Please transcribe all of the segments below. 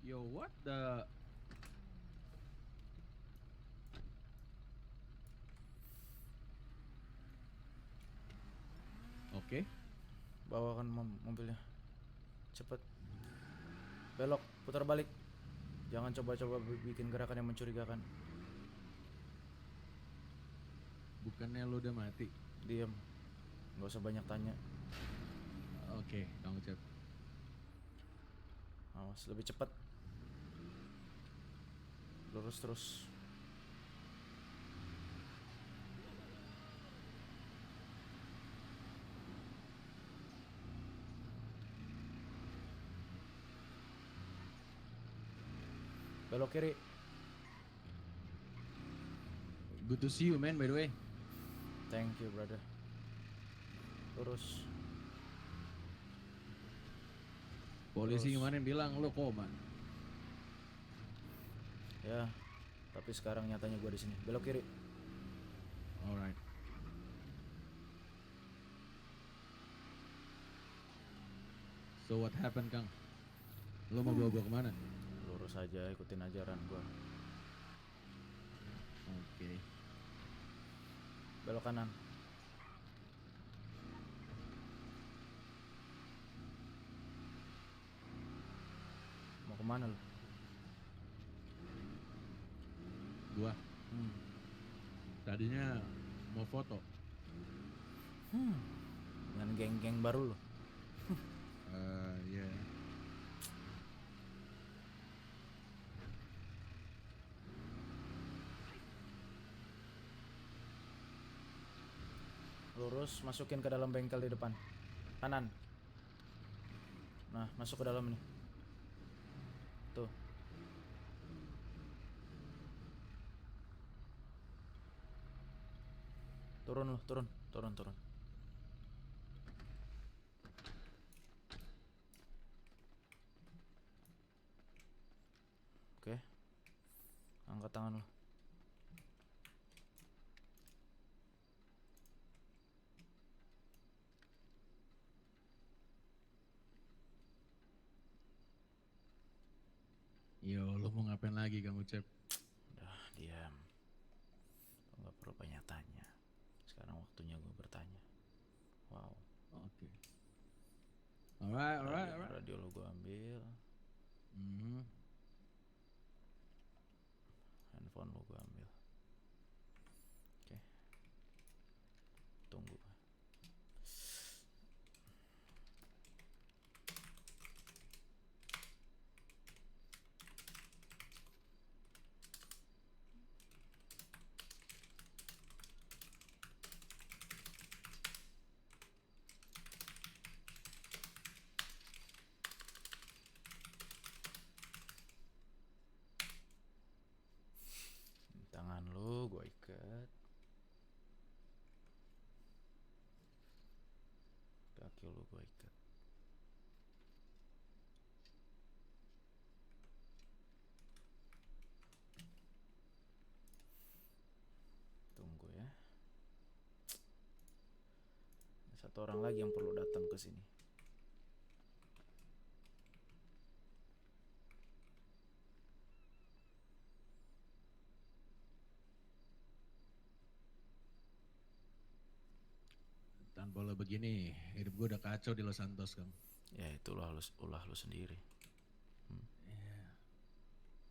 Yo, what the? Oke. Bawakan mobilnya. Cepet. Belok, putar balik. Jangan coba-coba bikin gerakan yang mencurigakan. Bukannya lo udah mati? Diam. Gak usah banyak tanya. Oke, Kang Ucep. Awas, lebih cepat. Lurus terus. Belok kiri. Good to see you, man, by the way. Thank you, brother. Lurus. Polisi Terus. kemarin bilang lo koma. Ya, tapi sekarang nyatanya gue di sini. Belok kiri. Alright. So what happened, Kang? Lo mau bawa gue kemana? Lurus aja, ikutin ajaran gue. Oke. Belok kanan. Mau kemana lo? Gua tadinya mau foto. Dengan geng-geng baru lo. Ya. Lurus, masukin ke dalam bengkel di depan. Kanan. Nah, masuk ke dalam nih. Tuh. Turun lo, turun. Oke. Angkat tangan lo. Yo, lo mau ngapain lagi, Kang Ucep? Udah, diam. Lo gak perlu banyak tanya. Sekarang waktunya gue bertanya. Wow. Oke. Alright. Radio lo gue ambil. Handphone lo gue ambil. Oke. Tunggu. Tangan lo gue ikat. Kaki lo gue ikat. Tunggu ya. Ada satu orang lagi yang perlu datang ke sini. Tanpa lo begini, hidup gue udah kacau di Los Santos, Kang. Ya itu ulah lo sendiri.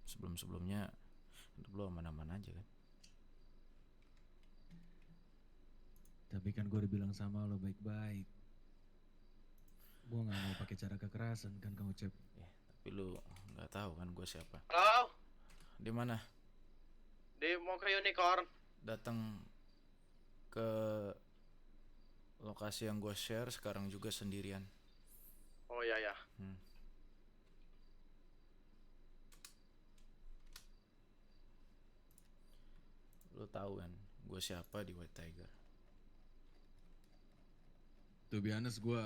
Sebelum-sebelumnya hidup lo aman-aman aja kan. Tapi kan gue udah bilang sama lo baik-baik. Gue gak mau pakai cara kekerasan kan, Kang Ucep. Tapi lo nggak tahu kan gue siapa. Halo, Di mana? di mau ke Unicorn. Datang ke lokasi yang gue share sekarang juga sendirian. Oh iya ya. Lo tahu kan gue siapa di White Tiger. To be honest, gue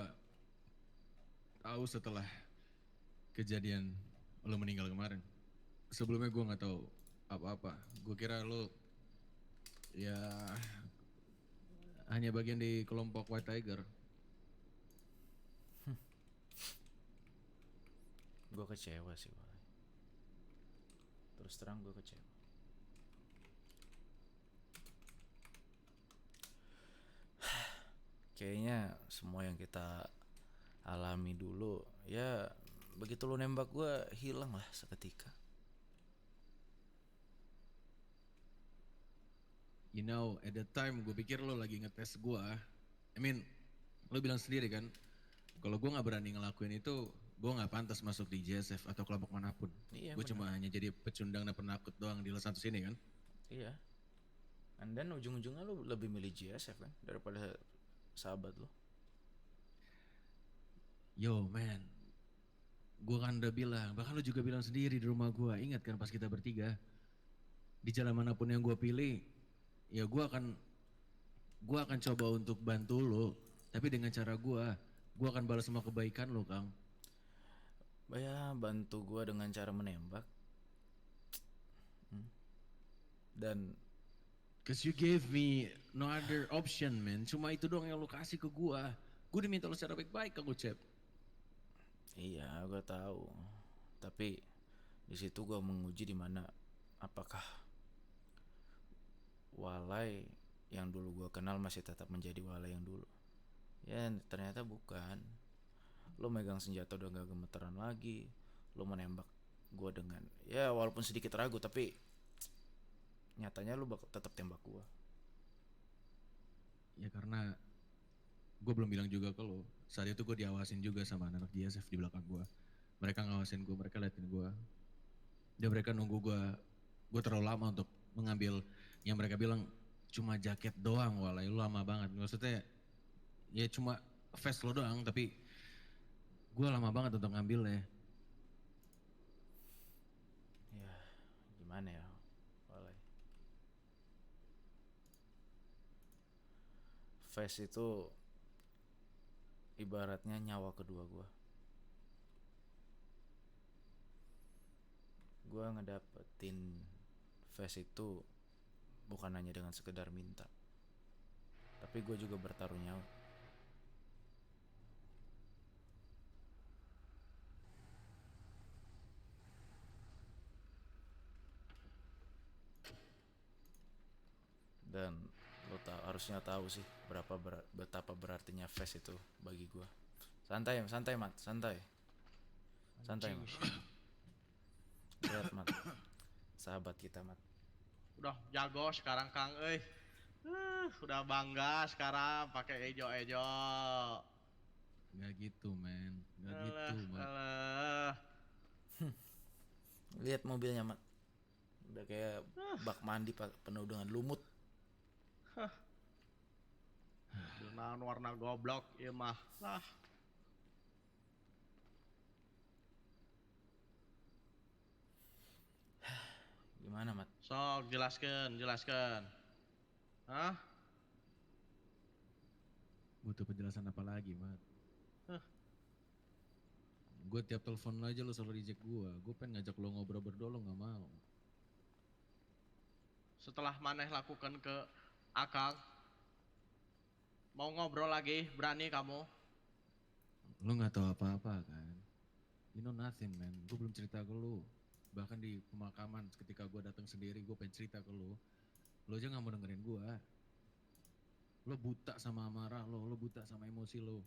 tahu setelah kejadian lo meninggal kemarin. Sebelumnya gue nggak tahu apa-apa. Gue kira lo ya hanya bagian di kelompok White Tiger. Gue kecewa sih, Wak. Terus terang gue kecewa. Kayaknya semua yang kita alami dulu, ya begitu lu nembak gue hilang lah seketika. You know, at the time gue pikir lo lagi ngetes gue. I mean, lo bilang sendiri kan, kalau gue nggak berani ngelakuin itu, gue nggak pantas masuk di JSF atau kelompok manapun. Iya, Gue benar. cuma hanya jadi pecundang dan penakut doang di Los Santos ini kan. Iya. And then ujung-ujungnya lu lebih milih GSF kan daripada sahabat lu. Yo man, gue kan udah bilang, bahkan lo juga bilang sendiri di rumah gue, ingat kan pas kita bertiga, di jalan manapun yang gue pilih, ya gue akan coba untuk bantu lo, tapi dengan cara gue akan balas semua kebaikan lo, Kang. Ya bantu gue dengan cara menembak. Dan Cause you gave me no other option, man. Cuma itu doang yang lo kasih ke gue. Gue diminta lo secara baik-baik, Kang Ucep. iya gue tahu. Tapi di situ gue menguji di mana apakah Walai yang dulu gue kenal masih tetap menjadi Walai yang dulu. Ya ternyata bukan. Lo megang senjata udah gak gemeteran lagi. Lo menembak gue dengan, ya walaupun sedikit ragu, tapi nyatanya lo bakal tetap tembak gue. Ya karena gue belum bilang juga ke lo. Saat itu gue diawasin juga sama anak GSF di belakang gue. Mereka ngawasin gue, mereka liatin gue. Dan mereka nunggu gue terlalu lama untuk mengambil yang mereka bilang cuma jaket doang, walai lu lama banget. Maksudnya ya cuma vest lo doang, tapi gue lama banget untuk ngambilnya. Ya gimana ya Walai. Face itu ibaratnya nyawa kedua gue. Gue ngedapetin face itu bukan hanya dengan sekedar minta, tapi gue juga bertaruh nyawa. Dan lo harusnya tahu sih betapa berartinya face itu bagi gue. Santai mat, santai mat. Lihat mat, sahabat kita mat. Udah jago sekarang Kang euy. Udah bangga sekarang pakai ejo-ejo. Gak gitu men, gak Alah, gitu man. alah. Lihat mobilnya mat, udah kayak bak mandi penuh dengan lumut. Naon warna goblok ieu mah. Lah. Gimana mat? Sok jelaskan. Hah? Butuh penjelasan apa lagi mat? Gue tiap telepon lo aja lo selalu reject gue pengen ngajak lo ngobrol berdua lo gak mau. Setelah maneh lakukan ke Akang, mau ngobrol lagi, berani kamu? Lo gak tahu apa-apa kan? You know nothing man, gue belum cerita ke lo. Bahkan di pemakaman ketika gue datang sendiri gue pengen cerita ke lo aja gak mau dengerin gue. Lo buta sama amarah lo buta sama emosi lo.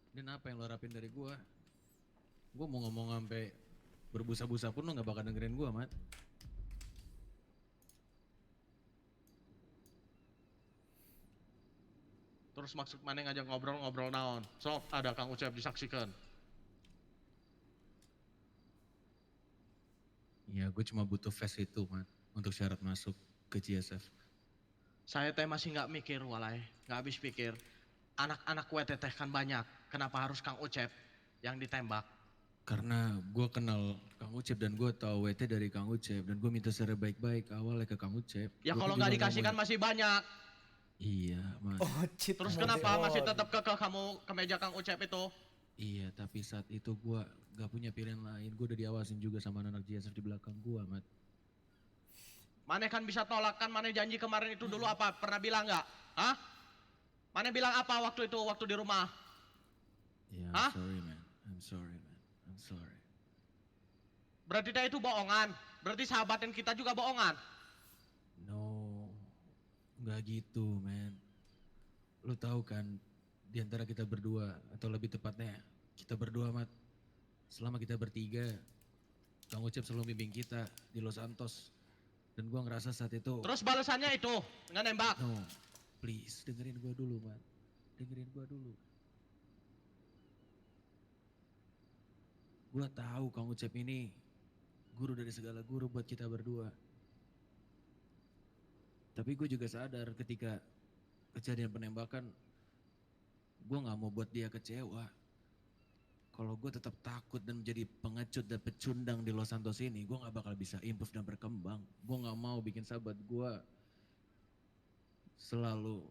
Dan apa yang lo harapin dari gue? Gue mau ngomong sampai berbusa-busa pun lo gak bakal dengerin gue mat. Terus maksud maneh ngajak ngobrol naon? Sok ada Kang Ucep disaksikan. Ya gue cuma butuh face itu mat untuk syarat masuk ke GSF. Saya teh masih nggak mikir walai, nggak habis pikir. Anak-anak WT teh kan banyak, kenapa harus Kang Ucep yang ditembak? Karena gue kenal Kang Ucep dan gue tahu WT dari Kang Ucep dan gue minta secara baik-baik awalnya ke Kang Ucep. Ya Gua kalau kan nggak juga dikasih kan mau- masih banyak. Iya mas. Terus kenapa masih tetap kekeh kamu ke meja Kang Ucep itu? Iya tapi saat itu gue gak punya pilihan lain. Gue udah diawasin juga sama anak GSF di belakang gue mat. Maneh kan bisa tolak kan, maneh janji kemarin itu dulu apa? Pernah bilang nggak? Hah? Maneh bilang apa waktu itu, waktu di rumah? Ya Hah? I'm sorry man. I'm sorry man. I'm sorry. Berarti dia itu bohongan. Berarti sahabatin kita juga bohongan. No, nggak gitu, man. Lu tahu kan, di antara kita berdua, atau lebih tepatnya kita berdua, Mat. Selama kita bertiga, Kang Ucep selalu bimbing kita di Los Santos. Dan gua ngerasa saat itu, Terus balasannya itu dengan nembak. no, please dengerin gua dulu, Mat. Dengerin gua dulu. Gua tahu Kang Ucep ini guru dari segala guru buat kita berdua. Tapi gue juga sadar ketika kejadian penembakan, gue gak mau buat dia kecewa. Kalau gue tetap takut dan menjadi pengecut dan pecundang di Los Santos ini, gue gak bakal bisa improve dan berkembang. Gue gak mau bikin sahabat gue selalu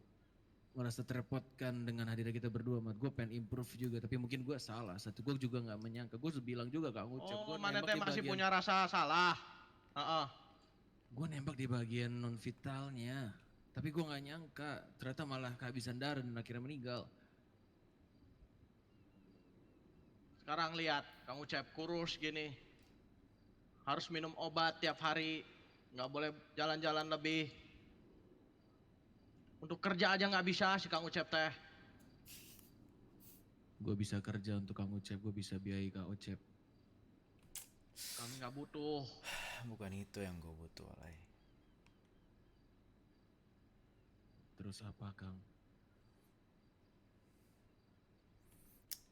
merasa terrepotkan dengan hadirnya kita berdua, Mat. Gue pengen improve juga, tapi mungkin gue salah. Satu, gue juga gak menyangka. Gue bilang juga Kang Ucep, Oh, gue mana nembak teh di masih bagian, punya rasa salah. Heeh. gue nembak di bagian non vitalnya. Tapi gue gak nyangka, ternyata malah kehabisan darah dan akhirnya meninggal. Sekarang lihat, Kang Ucep kurus gini. Harus minum obat tiap hari. Nggak boleh jalan-jalan lebih. Untuk kerja aja nggak bisa si Kang Ucep teh. Gue bisa kerja untuk Kang Ucep, gue bisa biayai Kang Ucep. Kami nggak butuh. Bukan itu yang gue butuh, Walai. Terus apa, Kang?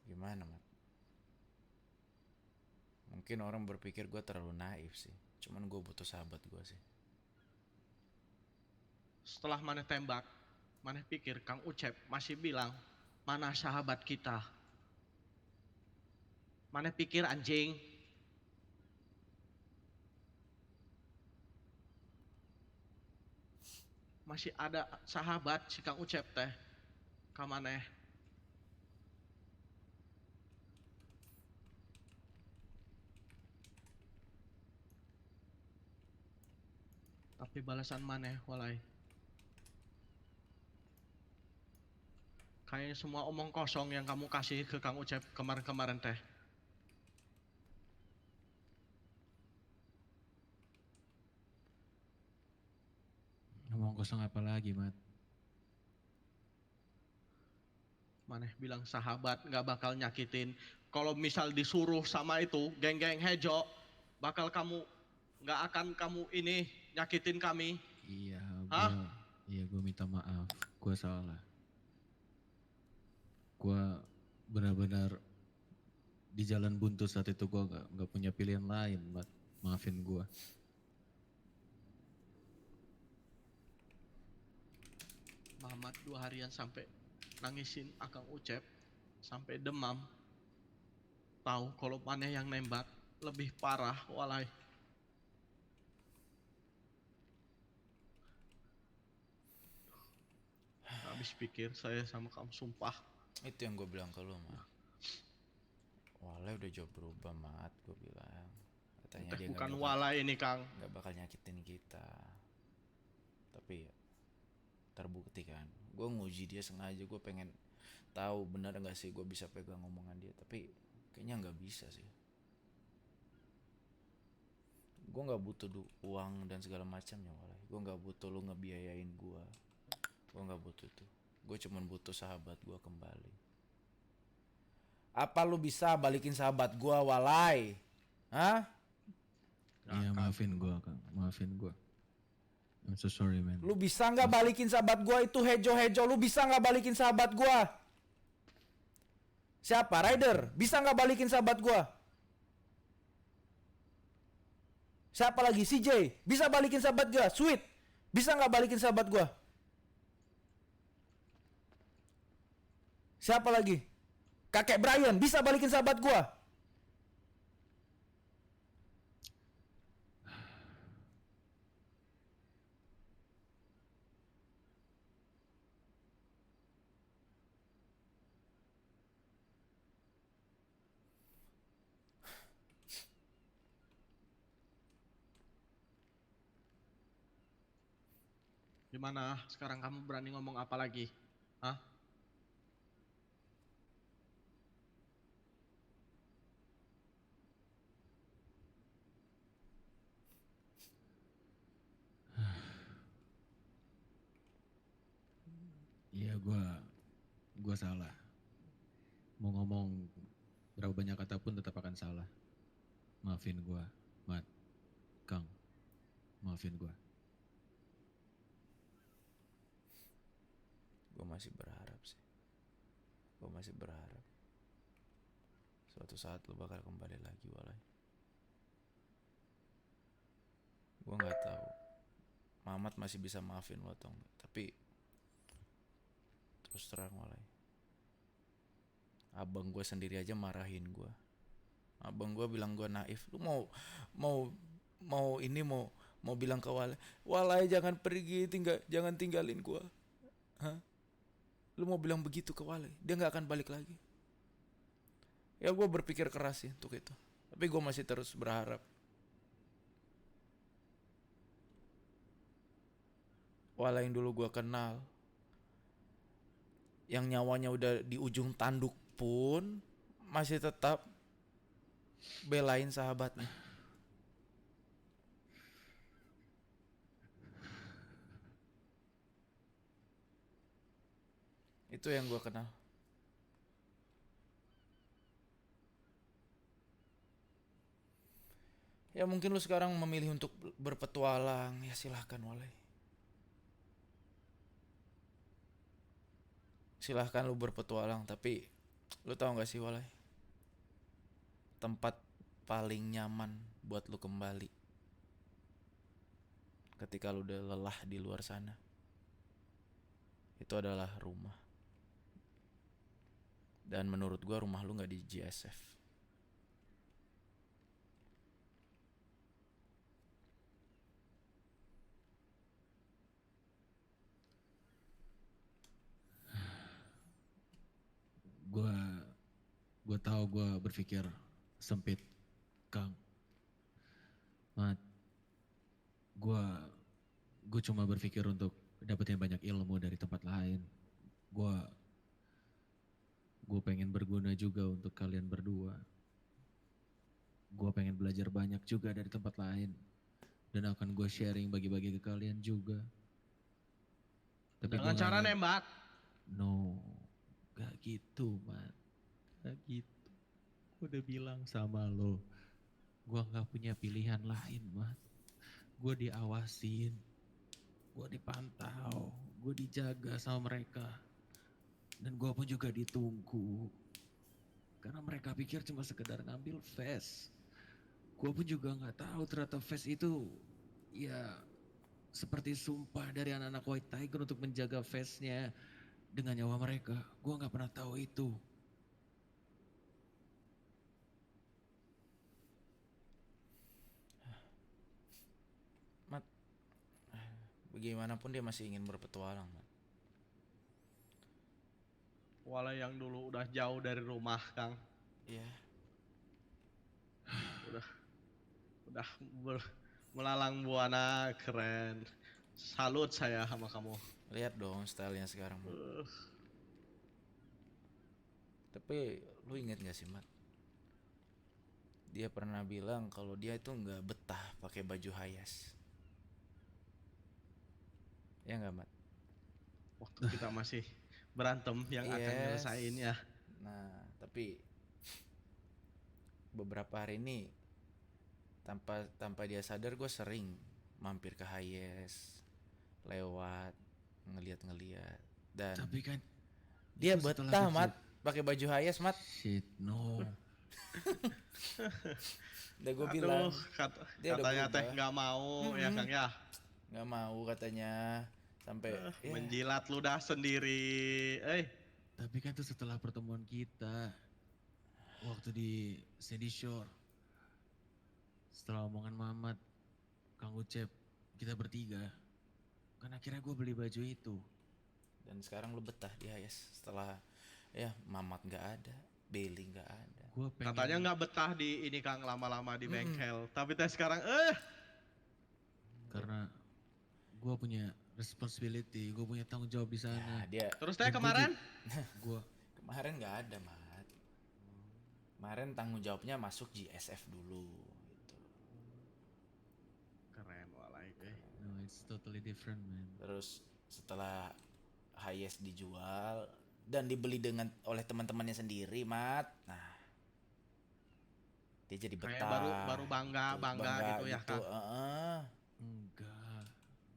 Gimana, Mat? Mungkin orang berpikir gue terlalu naif sih. Cuman gue butuh sahabat gue sih. Setelah mana tembak, mana pikir Kang Ucep masih bilang, mana sahabat kita? Mana pikir anjing? Masih ada sahabat si Kang Ucep teh. Kamaneh. Tapi balasan maneh walai. Kayaknya semua omong kosong yang kamu kasih ke Kang Ucep kemarin-kemarin teh. Ngomong kosong apa lagi, Mat? Maneh bilang sahabat gak bakal nyakitin. Kalau misal disuruh sama itu geng-geng hejo, bakal kamu gak akan kamu ini nyakitin kami. Iya, Hah? gue minta maaf. Gue salah. Gue benar-benar di jalan buntu saat itu gue gak punya pilihan lain, Mat. Maafin gue. Mamat 2 harian sampai nangisin Akang Ucep sampai demam. Tahu kalau maneh yang nembak lebih parah walai. Habis pikir saya sama kamu sumpah. Itu yang gue bilang ke lu, Mat. Walai udah jauh berubah, Mat. Gue bilang. Katanya Teh dia bukan gak walai ini Kang. bakal nyakitin kita. Tapi ya, terbukti kan. Gue nguji dia sengaja. Gue pengen tahu benar gak sih gue bisa pegang omongan dia. Tapi kayaknya gak bisa sih. Gue gak butuh uang dan segala macamnya, Walai. Gue gak butuh lu ngebiayain gue. Gue gak butuh itu. Gue cuma butuh sahabat gue kembali. Apa lu bisa balikin sahabat gue, Walai? Hah? Iya, maafin gue, Kang. Maafin gue. I'm so sorry, man. Lu bisa nggak balikin sahabat gue itu hejo-hejo? Lu bisa nggak balikin sahabat gue? Siapa? Rider? Bisa nggak balikin sahabat gue? Siapa lagi? CJ? Bisa balikin sahabat gue? Sweet? Bisa nggak balikin sahabat gue? Siapa lagi? Kakek Brian? Bisa balikin sahabat gue? Gimana sekarang kamu berani ngomong apa lagi? Hah? Iya, gua salah. Mau ngomong berapa banyak kata pun tetap akan salah. Maafin gua, Mat, Kang. Maafin gua. Gue masih berharap sih. Gue masih berharap suatu saat lo bakal kembali lagi, Walai. Gue nggak tahu Mamat masih bisa maafin lo atau enggak. Tapi terus terang, Walai, abang gue sendiri aja marahin gue. Abang gue bilang gue naif. Lu mau ini mau bilang ke Walai, Walai jangan pergi, jangan tinggalin gue. Hah? Lu mau bilang begitu ke Walai? Dia nggak akan balik lagi. Ya gue berpikir keras sih untuk itu. Tapi gue masih terus berharap Walai yang dulu gue kenal, yang nyawanya udah di ujung tanduk pun masih tetap belain sahabatnya. Itu yang gue kenal. Ya mungkin lu sekarang memilih untuk berpetualang, ya silahkan Walai. Silahkan lu berpetualang, tapi lu tahu gak sih Walai, tempat paling nyaman buat lu kembali ketika lu udah lelah di luar sana, itu adalah rumah. Dan menurut gua rumah lu gak di GSF. Gua tahu gua berpikir sempit, Kang. Mat, gua cuma berpikir untuk dapetin banyak ilmu dari tempat lain. Gua pengen berguna juga untuk kalian berdua. Gua pengen belajar banyak juga dari tempat lain. Dan akan gue sharing bagi-bagi ke kalian juga. Tapi Dengan gua cara nggak- nembak. No, gak gitu, Mat. Gak gitu. Gue udah bilang sama lo, gue gak punya pilihan lain, Mat. Gue diawasin, gue dipantau, gue dijaga sama mereka. Dan gue pun juga ditunggu. Karena mereka pikir cuma sekedar ngambil face. Gue pun juga gak tahu ternyata face itu ya seperti sumpah dari anak-anak White Tiger untuk menjaga face-nya dengan nyawa mereka. Gue gak pernah tahu itu. Mat, bagaimanapun dia masih ingin berpetualang, Mat. Walau yang dulu udah jauh dari rumah, Kang. Iya. Udah melalang buana, keren. Salut saya sama kamu. Lihat dong stylenya sekarang, Mat. Tapi lu inget gak sih, Mat? Dia pernah bilang kalau dia itu nggak betah pakai baju hayas. Ya nggak, Mat? Waktu kita masih berantem yang akan Yes. nyelesain ya. Nah, tapi beberapa hari ini tanpa dia sadar gue sering mampir ke Hayes, lewat ngeliat dan Tapi kan dia itu setelah betah, Mat, pakai baju Hayes, Mat. Shit, no. Udah gue bilang, Aduh, dia udah katanya teh berubah. nggak mau ya Kang ya. Nggak mau katanya sampai ya. Menjilat ludah sendiri. Tapi kan itu setelah pertemuan kita waktu di Sandy Shore. Setelah omongan Mamat, Kang Ucep, kita bertiga. Kan akhirnya gue beli baju itu. Dan sekarang lu betah di Hayes setelah ya Mamat nggak ada, Bailey nggak ada. Gua pengen, Katanya nggak betah di ini Kang lama-lama di bengkel. Tapi teh sekarang karena gue punya responsibility, gue punya tanggung jawab di sana. Nah, dia terus teh kemarin Gue kemarin nggak ada, Mat. Kemarin tanggung jawabnya masuk GSF dulu gitu. keren walai. no, it's totally different, man. Terus setelah highest dijual dan dibeli oleh teman-temannya sendiri, Mat. Nah, dia jadi Kayak betah. baru bangga gitu ya, Kang. Enggak,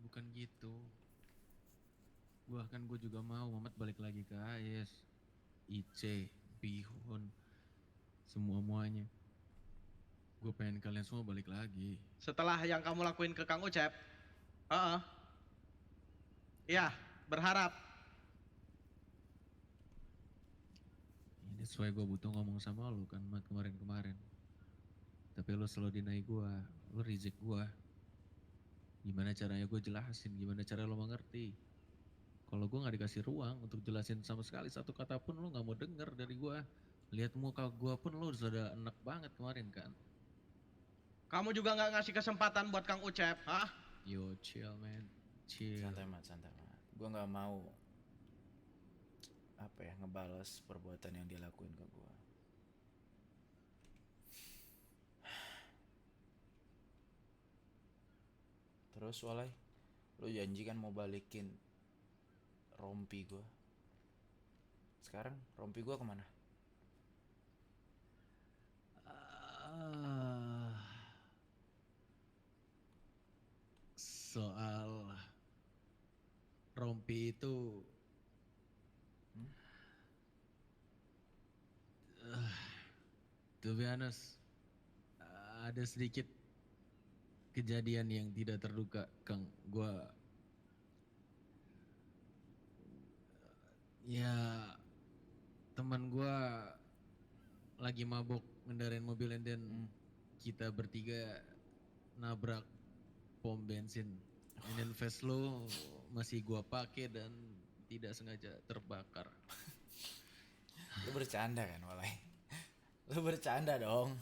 bukan gitu. Gue juga mau Mamat balik lagi ke AS, IC, Bihun, semuanya. Gue pengen kalian semua balik lagi. Setelah yang kamu lakuin ke Kang Ucep, iya, berharap. Ini sesuai gue butuh ngomong sama lo kan, Mat, kemarin. Tapi lo selalu deny gue, lo reject gue. Gimana caranya gue jelasin, gimana cara lo mengerti. Kalau gue gak dikasih ruang untuk jelasin sama sekali satu kata pun, lo gak mau denger dari gue. Lihat muka gue pun lo sudah enak banget kemarin kan. Kamu juga nggak ngasih kesempatan buat Kang Ucep, hah? Yo chill man, chill. Santai Mat. Gue nggak mau ngebales perbuatan yang dia lakuin ke gue. Terus Walai, lu janji kan mau balikin rompi gue. Sekarang rompi gue kemana? Soal rompi itu to be honest, ada sedikit kejadian yang tidak terduga, Kang. Teman gue lagi mabok ngendarain mobil dan kita bertiga nabrak pom bensin. Dan vest lo masih gue pakai dan tidak sengaja terbakar. Lu bercanda kan Walai? Lu bercanda dong.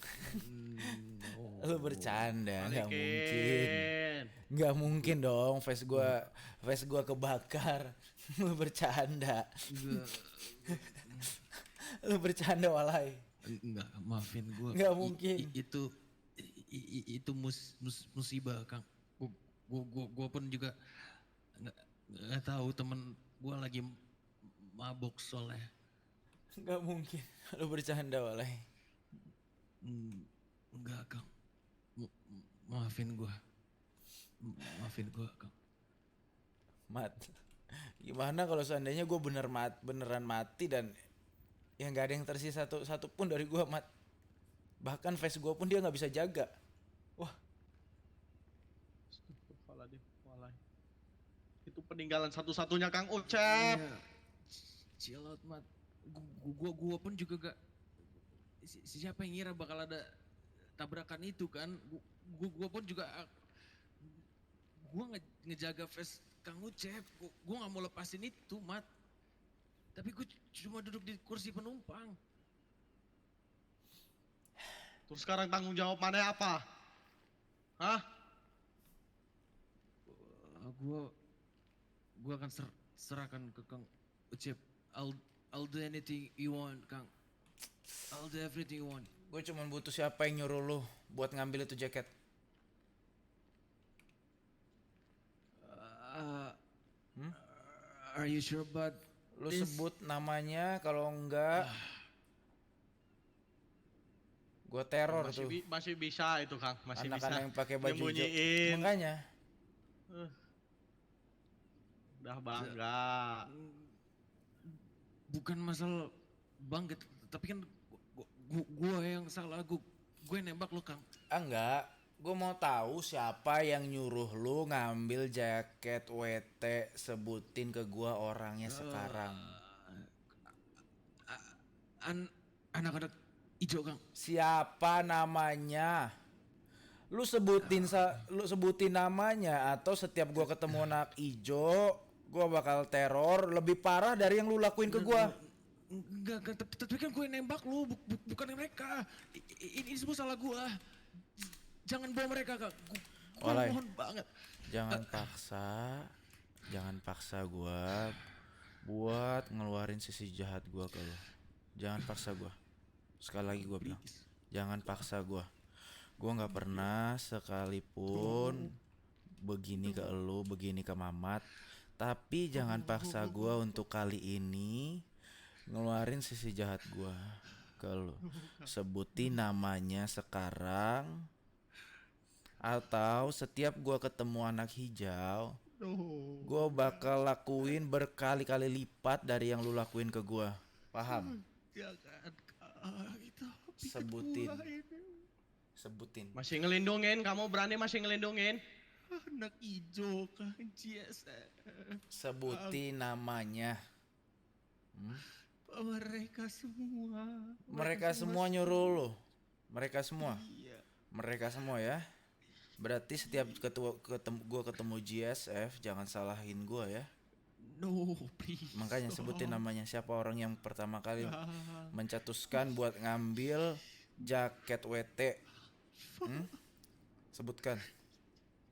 Lu bercanda, nggak mungkin dong vest gua kebakar. Lu bercanda. Lu bercanda Walai. Enggak, maafin gue. Nggak mungkin. Itu musibah, Kang. Gue pun juga nggak tahu, temen gue lagi mabok soalnya. Nggak mungkin. Lu bercanda Walai. Enggak, Kang. Maafin gue, Kang. Mat, gimana kalau seandainya gue beneran mati dan ya nggak ada yang tersisa satu pun dari gue, Mat. Bahkan face gue pun dia nggak bisa jaga. Wah. Itu peninggalan satu-satunya Kang Ucep. Ya, chill out, Mat. Gue pun juga gak. Siapa yang ngira bakal ada tabrakan itu kan? Gue pun juga. Gue ngejaga face Kang Ucep. Gue gak mau lepasin itu, Mat. Tapi gue cuma duduk di kursi penumpang. Terus sekarang tanggung jawab mana apa? Hah? Gue akan serahkan ke Kang Ucep. I'll do anything you want, Kang. I'll do everything you want. Gue cuma butuh siapa yang nyuruh lu buat ngambil itu jaket. Are you sure about lu this? Sebut namanya, kalau enggak gue teror tuh. Masih bisa itu Kang, masih anak-anak bisa yang pakai baju hijau. Makanya. Udah bangga. Bukan masalah bangga, tapi kan gue yang salah, gue nembak lo, Kang. Enggak, gue mau tahu siapa yang nyuruh lu ngambil jaket WT. Sebutin ke gue orangnya sekarang. Anak-anak hijau, Kang. Siapa namanya? Lu sebutin namanya, atau setiap gua ketemu anak hijau, gua bakal teror lebih parah dari yang lu lakuin ke gua. Enggak, tapi kan gue nembak lu, bukan mereka. Ini semua salah gua. Jangan bawa mereka, Kak. Gue mohon banget. Jangan paksa gua buat ngeluarin sisi jahat gua ke lu. Jangan paksa gua. Sekali lagi gua bilang, jangan paksa gua. Gue gak pernah sekalipun begini ke elu, begini ke Mamat, Tapi jangan paksa gue untuk kali ini ngeluarin sisi jahat gue ke lu. Sebutin namanya sekarang, atau setiap gue ketemu anak hijau, gue bakal lakuin berkali-kali lipat dari yang lu lakuin ke gue. Paham? Jangan Kak, itu pikiran Sebutin. gua ini. Sebutin. Masih ngelindungin, kamu berani masih ngelindungin? Anak hijau Kak, GSF. Sebutin namanya. Mereka semua. Mereka semua nyuruh lu. Mereka semua. Iya. Mereka semua ya. Berarti setiap gue ketemu GSF, jangan salahin gue ya. No, please. Makanya sebutin namanya. Siapa orang yang pertama kali Kak. mencetuskan buat ngambil jaket WT? Sebutkan.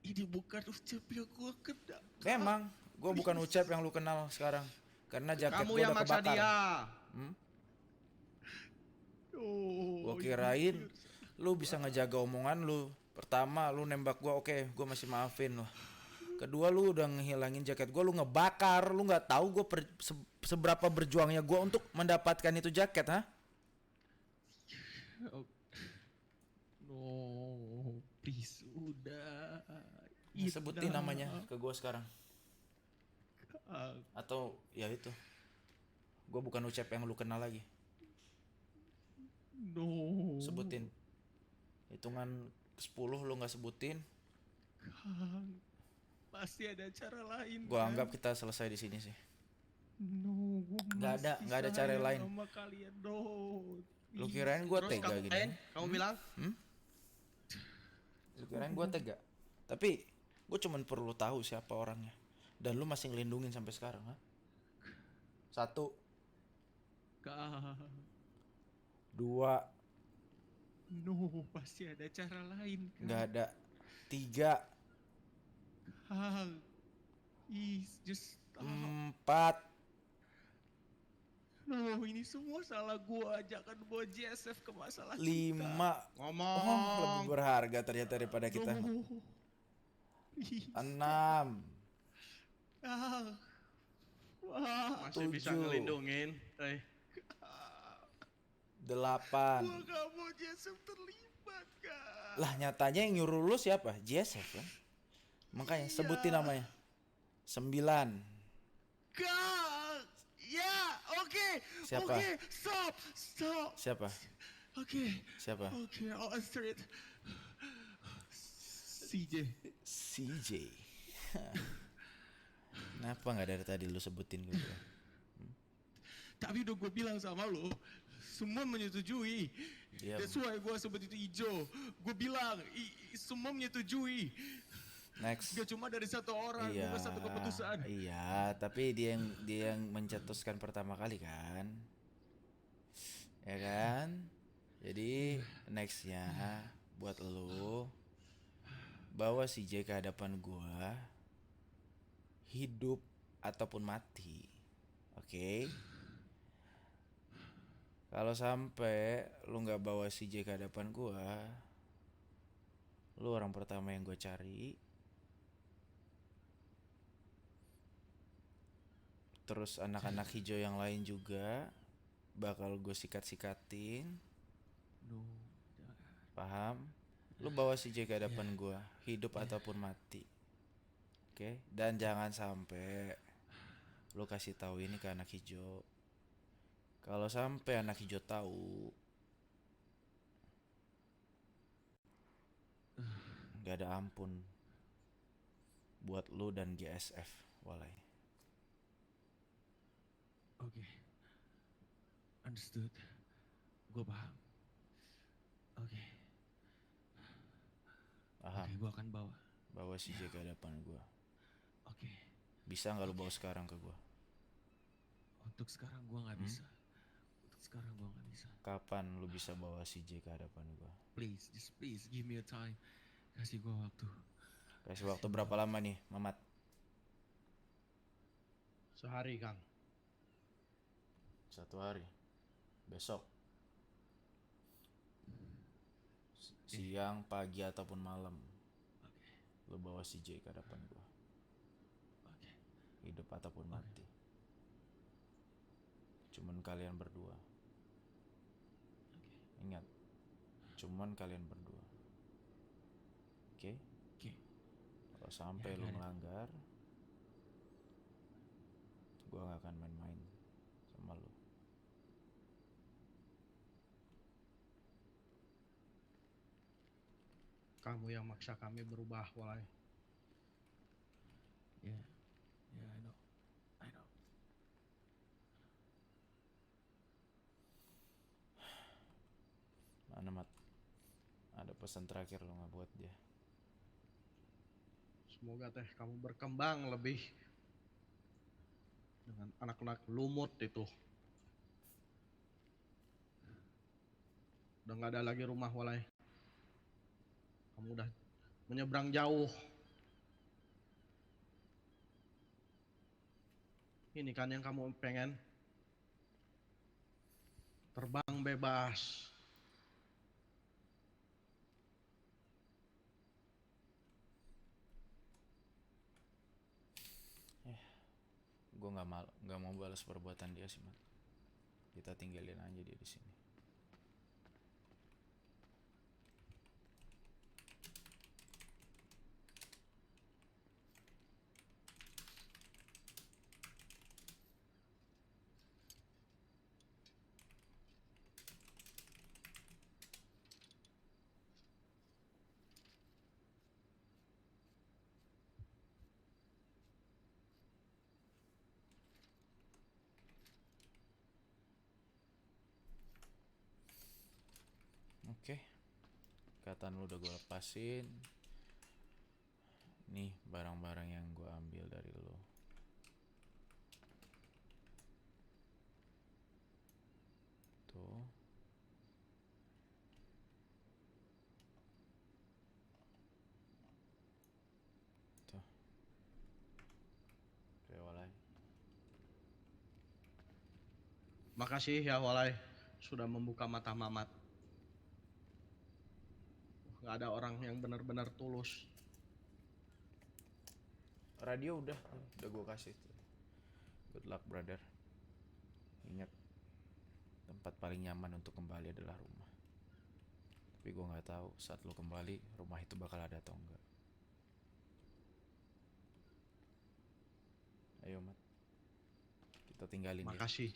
Ini bukan ucap yang gua kenal. Memang gue bukan Ucap yang lu kenal sekarang. Karena jaket Kamu gue yang udah maksa kebakar. dia. Oh, Gue kirain lu bisa ngejaga omongan lu. Pertama lu nembak gue, oke, gue masih maafin lu. Kedua lu udah ngehilangin jaket gue, lu ngebakar. Lu nggak tahu gue seberapa berjuangnya gue untuk mendapatkan itu jaket, ha? No, please udah. Sebutin namanya ke gue sekarang. Atau ya itu, gue bukan Ucap yang lu kenal lagi. No. Sebutin. Hitungan 10 lu nggak sebutin, Kang, pasti ada cara lain. gue kan? anggap kita selesai di sini sih. No, Nggak ada cara lain. Sama kalian, no. Lu kirain gue Terus tega kamu, gini? kamu bilang? Lu kirain gue tega? Tapi gue cuman perlu tahu siapa orangnya. Dan lu masih ngelindungin sampai sekarang, ha? 1, Kang, 2, no, pasti ada cara lain. Kang. nggak ada. 3, Kang, please, just stop. 4. No, ini semua salah gua. Jangan bawa GSF ke masalah 5. Ngomong. Oh, lebih berharga ternyata daripada kita. No. Please. 6. Kang. Wah, Masih bisa 7. ngelindungin. 8. gua gak mau GSF terlibat, Kang. Lah nyatanya yang nyuruh lu siapa? JSF kan? Makanya sebutin namanya. 9. Kang. Ya, oke. Siapa? Oke, stop. Siapa? Oke. Siapa? Oke, I'll answer it. CJ. CJ. Kenapa nggak dari tadi lu sebutin gitu? Tapi udah gue bilang sama lo, semua menyetujui. Iya. That's why gue sebut itu hijau. Gue bilang, semua menyetujui. Next. Gak cuma dari satu orang, Iya. bukan satu keputusan. Iya, tapi dia yang mencetuskan pertama kali kan? Ya kan? Jadi nextnya buat lu, bawa si J ke hadapan gua, hidup ataupun mati. Oke? Kalau sampai lu nggak bawa si J ke hadapan gua, lu orang pertama yang gue cari. Terus anak-anak hijau yang lain juga bakal gue sikat-sikatin. No. Paham? Lu bawa si J ke hadapan gue, hidup ataupun mati. Oke? Dan jangan sampai lu kasih tahu ini ke anak hijau. Kalau sampai anak hijau tahu, gak ada ampun buat lu dan GSF, walai. Oke. Understood. Gue paham. Oke. Paham? Oke, gue akan bawa. Bawa si J ke hadapan gue. Oke. Bisa nggak lu bawa sekarang ke gue? Untuk sekarang gue nggak bisa. Untuk sekarang gue nggak bisa. Kapan lu bisa bawa si J ke hadapan gue? Please, just please give me a time. Kasih gue waktu. Kasih waktu berapa lama nih, Mamat? Sehari, Kang. 1 hari. Besok. Siang, pagi ataupun malam. Oke. Lu bawa si J ke hadapan gue. Oke. hidup ataupun mati. Cuman kalian berdua. Ingat, cuman kalian berdua. Oke? Oke. Kalau sampai Ya, lu got it. melanggar, gua gak akan main-main sama lu. Kamu yang maksa kami berubah, Walai. Ya, ya, I know. Mana Mat? Ada pesan terakhir lu gak buat dia? Semoga teh kamu berkembang lebih dengan anak-anak lumut itu. Udah nggak ada lagi rumah, Walai. Kamu udah menyeberang jauh. Ini kan yang kamu pengen. Terbang bebas. Gue nggak mau balas perbuatan dia sih, Mat. Kita tinggalin aja dia di sini. Oke. Ikatan lu udah gue lepasin. Nih barang-barang yang gue ambil dari lu. Tuh. Tuh. Oke, Walai. Makasih ya, Walai, sudah membuka mata Mamat. Gak ada orang yang benar-benar tulus. Radio udah gue kasih tuh. Good luck, brother. Ingat, tempat paling nyaman untuk kembali adalah rumah. Tapi gue nggak tahu saat lo kembali rumah itu bakal ada atau enggak. Ayo Mat, kita tinggalin dia. Makasih.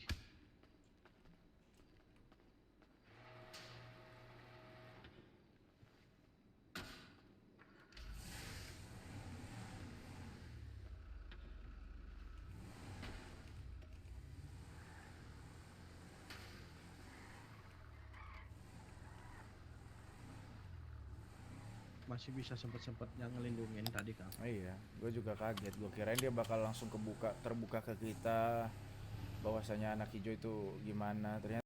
Masih bisa sempet-sempetnya ngelindungin tadi kan. Oh iya, gue juga kaget. Gue kirain dia bakal langsung terbuka ke kita bahwasanya anak hijau itu gimana. Ternyata